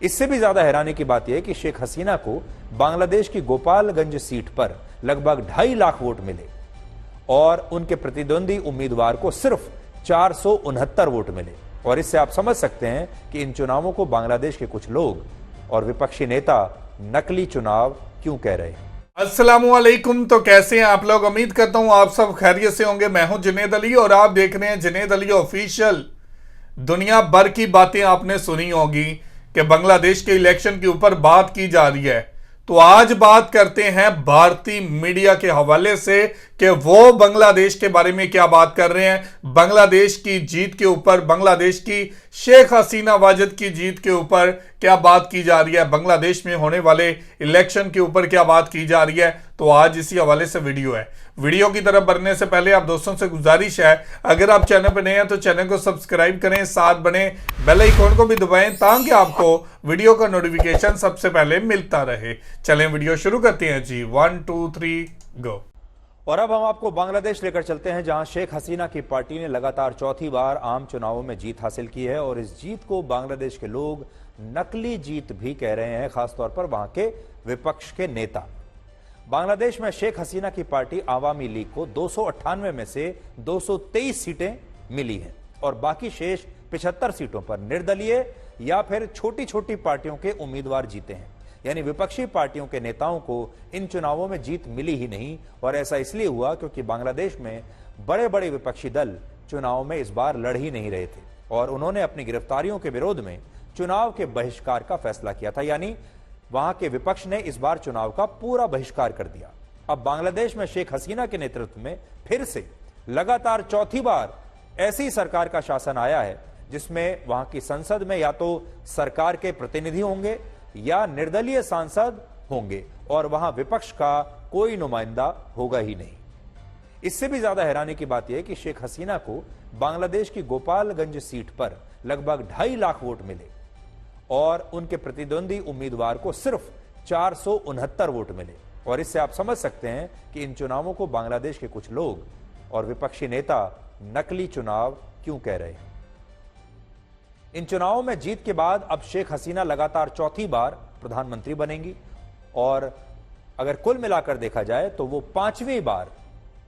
इससे भी ज्यादा हैरानी की बात यह है कि शेख हसीना को बांग्लादेश की गोपालगंज सीट पर लगभग 2.5 लाख वोट मिले और उनके प्रतिद्वंदी उम्मीदवार को सिर्फ 469 वोट मिले। और इससे आप समझ सकते हैं कि इन चुनावों को बांग्लादेश के कुछ लोग और विपक्षी नेता नकली चुनाव क्यों कह रहे हैं। अस्सलामुअलैकुम। तो कैसे हैं आप लोग? उम्मीद करता हूं आप सब खैरियत से होंगे। मैं हूं जुनेद अली और आप देख रहे हैं जुनेद अली ऑफिशियल। दुनिया भर की बातें आपने सुनी होगी कि बांग्लादेश के इलेक्शन के ऊपर बात की जा रही है, तो आज बात करते हैं भारतीय मीडिया के हवाले से कि वो बांग्लादेश के बारे में क्या बात कर रहे हैं। बांग्लादेश की जीत के ऊपर, बांग्लादेश की शेख हसीना वाजिद की जीत के ऊपर क्या बात की जा रही है, बांग्लादेश में होने वाले इलेक्शन के ऊपर क्या बात की जा रही है। तो आज इसी हवाले से वीडियो है। वीडियो की तरफ बढ़ने से पहले आप दोस्तों से गुजारिश है, अगर आप चैनल पर नए हैं तो चैनल को सब्सक्राइब करें, साथ बने बेल आइकन को भी दबाएं ताकि आपको वीडियो का नोटिफिकेशन सबसे पहले मिलता रहे। चलें वीडियो शुरू करते हैं जी। 1 2 3 गो। और अब हम आपको बांग्लादेश लेकर चलते हैं, जहां शेख हसीना की पार्टी ने लगातार चौथी बार आम चुनावों में जीत हासिल की है और इस जीत को बांग्लादेश के लोग नकली जीत भी कह रहे हैं, खासतौर पर वहां के विपक्ष के नेता। बांग्लादेश में शेख हसीना की पार्टी आवामी लीग को 298 में से 223 सीटें मिली हैं और बाकी शेष 75 सीटों पर निर्दलीय या फिर छोटी छोटी पार्टियों के उम्मीदवार जीते हैं। यानी विपक्षी पार्टियों के नेताओं को इन चुनावों में जीत मिली ही नहीं। और ऐसा इसलिए हुआ क्योंकि बांग्लादेश में बड़े बड़े विपक्षी दल चुनाव में इस बार लड़ ही नहीं रहे थे और उन्होंने अपनी गिरफ्तारियों के विरोध में चुनाव के बहिष्कार का फैसला किया था। यानी वहां के विपक्ष ने इस बार चुनाव का पूरा बहिष्कार कर दिया। अब बांग्लादेश में शेख हसीना के नेतृत्व में फिर से लगातार चौथी बार ऐसी सरकार का शासन आया है जिसमें वहां की संसद में या तो सरकार के प्रतिनिधि होंगे या निर्दलीय सांसद होंगे और वहां विपक्ष का कोई नुमाइंदा होगा ही नहीं। इससे भी ज्यादा हैरानी की बात यह है कि शेख हसीना को बांग्लादेश की गोपालगंज सीट पर लगभग 2.5 लाख वोट मिले और उनके प्रतिद्वंदी उम्मीदवार को सिर्फ 469 वोट मिले। और इससे आप समझ सकते हैं कि इन चुनावों को बांग्लादेश के कुछ लोग और विपक्षी नेता नकली चुनाव क्यों कह रहे हैं। इन चुनावों में जीत के बाद अब शेख हसीना लगातार चौथी बार प्रधानमंत्री बनेंगी और अगर कुल मिलाकर देखा जाए तो वो 5वीं बार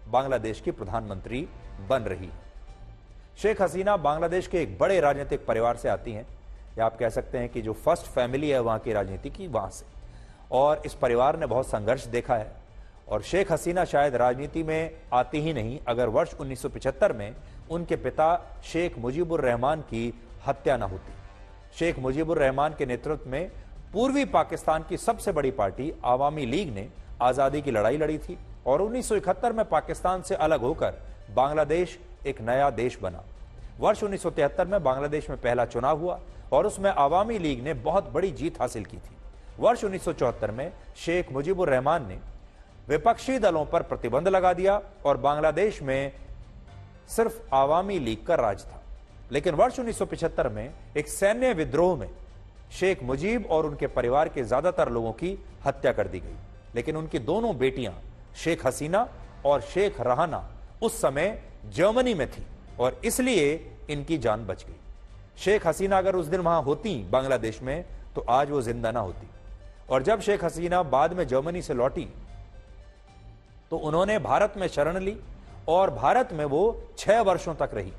बांग्लादेश की प्रधानमंत्री बन रही है। शेख हसीना बांग्लादेश के एक बड़े राजनीतिक परिवार से आती हैं, या आप कह सकते हैं कि जो फर्स्ट फैमिली है वहां की राजनीति की, वहां से। और इस परिवार ने बहुत संघर्ष देखा है और शेख हसीना शायद राजनीति में आती ही नहीं अगर वर्ष 1975 में उनके पिता शेख मुजीबुर रहमान की हत्या न होती। शेख मुजीबुर रहमान के नेतृत्व में पूर्वी पाकिस्तान की सबसे बड़ी पार्टी आवामी लीग ने आजादी की लड़ाई लड़ी थी और 1971 में पाकिस्तान से अलग होकर बांग्लादेश एक नया देश बना। वर्ष 1973 में बांग्लादेश में पहला चुनाव हुआ और उसमें आवामी लीग ने बहुत बड़ी जीत हासिल की थी। वर्ष 1974 में शेख मुजीबुर रहमान ने विपक्षी दलों पर प्रतिबंध लगा दिया और बांग्लादेश में सिर्फ आवामी लीग का राज था। लेकिन वर्ष 1975 में एक सैन्य विद्रोह में शेख मुजीब और उनके परिवार के ज्यादातर लोगों की हत्या कर दी गई। लेकिन उनकी दोनों बेटियां शेख हसीना और शेख रहाना उस समय जर्मनी में थी और इसलिए इनकी जान बच गई। शेख हसीना अगर उस दिन वहां होती बांग्लादेश में तो आज वो जिंदा ना होती। और जब शेख हसीना बाद में जर्मनी से लौटी तो उन्होंने भारत में शरण ली और भारत में वो 6 वर्षों तक रही।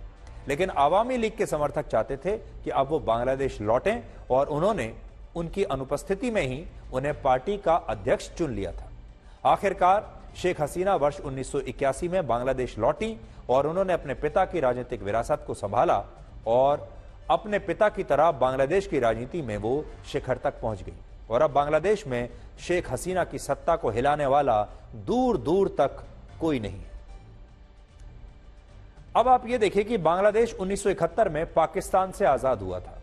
लेकिन आवामी लीग के समर्थक चाहते थे कि अब वो बांग्लादेश लौटें और उन्होंने उनकी अनुपस्थिति में ही उन्हें पार्टी का अध्यक्ष चुन लिया था। आखिरकार शेख हसीना वर्ष 1981 में बांग्लादेश लौटी और उन्होंने अपने पिता की राजनीतिक विरासत को संभाला और अपने पिता की तरह बांग्लादेश की राजनीति में वो शिखर तक पहुंच गई। और अब बांग्लादेश में शेख हसीना की सत्ता को हिलाने वाला दूर दूर तक कोई नहीं है। अब आप ये देखिए कि बांग्लादेश 1971 में पाकिस्तान से आजाद हुआ था,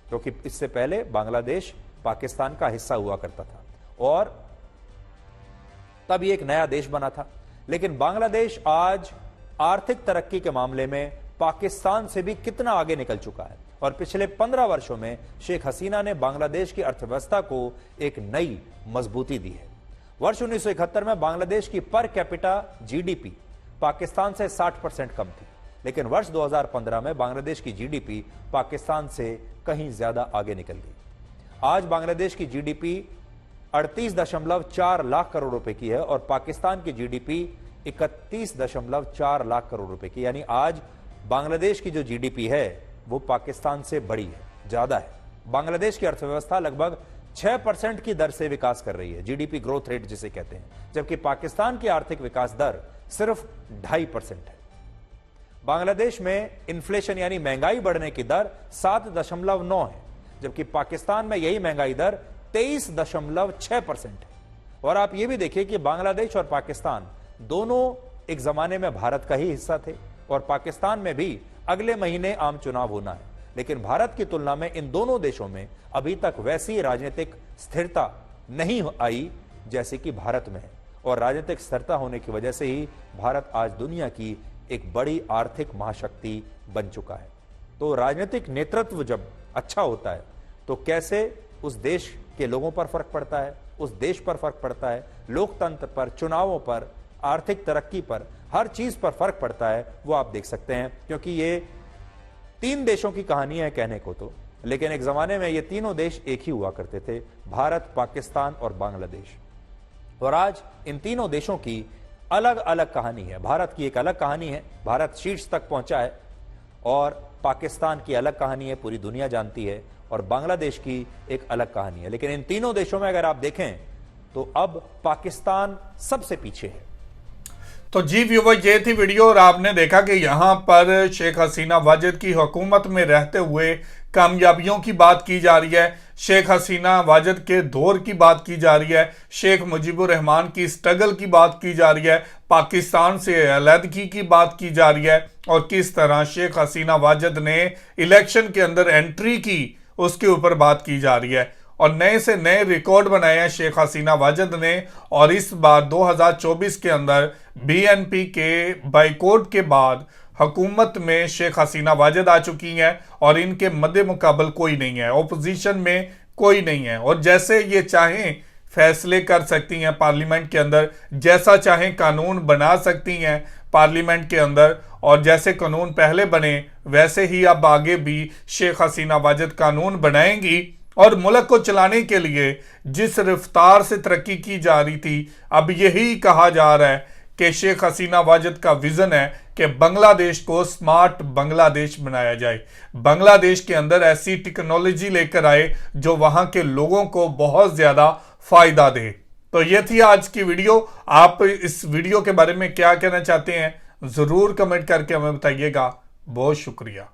क्योंकि इससे पहले बांग्लादेश पाकिस्तान का हिस्सा हुआ करता था और तब ये एक नया देश बना था। लेकिन बांग्लादेश आज आर्थिक तरक्की के मामले में पाकिस्तान से भी कितना आगे निकल चुका है और पिछले 15 वर्षों में शेख हसीना ने बांग्लादेश की अर्थव्यवस्था को एक नई मजबूती दी है। वर्ष 1971 में बांग्लादेश की पर कैपिटा जीडीपी पाकिस्तान से 60% कम थी, लेकिन वर्ष 2015 में बांग्लादेश की जीडीपी पाकिस्तान से कहीं ज्यादा आगे निकल गई। आज बांग्लादेश की जीडीपी 38.4 लाख करोड़ रुपए की है और पाकिस्तान की जीडीपी 31.4 लाख करोड़ रुपए की। यानी आज बांग्लादेश की जो जीडीपी है वो पाकिस्तान से बड़ी है, ज्यादा है। बांग्लादेश की अर्थव्यवस्था लगभग 6% की दर से विकास कर रही है, जीडीपी ग्रोथ रेट जिसे कहते हैं, जबकि पाकिस्तान की आर्थिक विकास दर सिर्फ 2.5% है। बांग्लादेश में इन्फ्लेशन यानी महंगाई बढ़ने की दर 7.9 है, जबकि पाकिस्तान में यही महंगाई दर 23.6% है। और आप यह भी देखिए कि बांग्लादेश और पाकिस्तान दोनों एक जमाने में भारत का ही हिस्सा थे और पाकिस्तान में भी अगले महीने आम चुनाव होना है, लेकिन भारत की तुलना में इन दोनों देशों में अभी तक वैसी राजनीतिक स्थिरता नहीं आई जैसे कि भारत में है। और राजनीतिक स्थिरता होने की वजह से ही भारत आज दुनिया की एक बड़ी आर्थिक महाशक्ति बन चुका है। तो राजनीतिक नेतृत्व जब अच्छा होता है तो कैसे उस देश के लोगों पर फर्क पड़ता है, उस देश पर फर्क पड़ता है, लोकतंत्र पर, चुनावों पर, आर्थिक तरक्की पर, हर चीज पर फर्क पड़ता है, वो आप देख सकते हैं। क्योंकि ये 3 देशों की कहानी है कहने को तो, लेकिन एक जमाने में ये तीनों देश एक ही हुआ करते थे, भारत, पाकिस्तान और बांग्लादेश। और आज इन तीनों देशों की अलग अलग कहानी है। भारत की एक अलग कहानी है, भारत शीर्ष तक पहुंचा है, और पाकिस्तान की अलग कहानी है, पूरी दुनिया जानती है, और बांग्लादेश की एक अलग कहानी है। लेकिन इन तीनों देशों में अगर आप देखें तो अब पाकिस्तान सबसे पीछे है। तो जी व्यूवर, ये थी वीडियो और आपने देखा कि यहाँ पर शेख हसीना वाजिद की हुकूमत में रहते हुए कामयाबियों की बात की जा रही है, शेख हसीना वाजिद के दौर की बात की जा रही है, शेख मुजीबुर रहमान की स्ट्रगल की बात की जा रही है, पाकिस्तान से अलहदगी की बात की जा रही है, और किस तरह शेख हसीना वाजिद ने इलेक्शन के अंदर एंट्री की उसके ऊपर बात की जा रही है। और नए से नए रिकॉर्ड बनाए हैं शेख हसीना वाजिद ने। और इस बार 2024 के अंदर बीएनपी के बाइकॉट के बाद हुकूमत में शेख हसीना वाजिद आ चुकी हैं और इनके मद्दे मुकाबल कोई नहीं है, ओपोजिशन में कोई नहीं है। और जैसे ये चाहें फैसले कर सकती हैं पार्लियामेंट के अंदर, जैसा चाहें कानून बना सकती हैं पार्लियामेंट के अंदर, और जैसे कानून पहले बने वैसे ही अब आगे भी शेख हसीना वाजिद कानून बनाएंगी। और मुल्क को चलाने के लिए जिस रफ्तार से तरक्की की जा रही थी, अब यही कहा जा रहा है कि शेख हसीना वाजिद का विजन है कि बांग्लादेश को स्मार्ट बांग्लादेश बनाया जाए, बांग्लादेश के अंदर ऐसी टेक्नोलॉजी लेकर आए जो वहां के लोगों को बहुत ज्यादा फायदा दे। तो ये थी आज की वीडियो। आप इस वीडियो के बारे में क्या कहना चाहते हैं जरूर कमेंट करके हमें बताइएगा। बहुत शुक्रिया।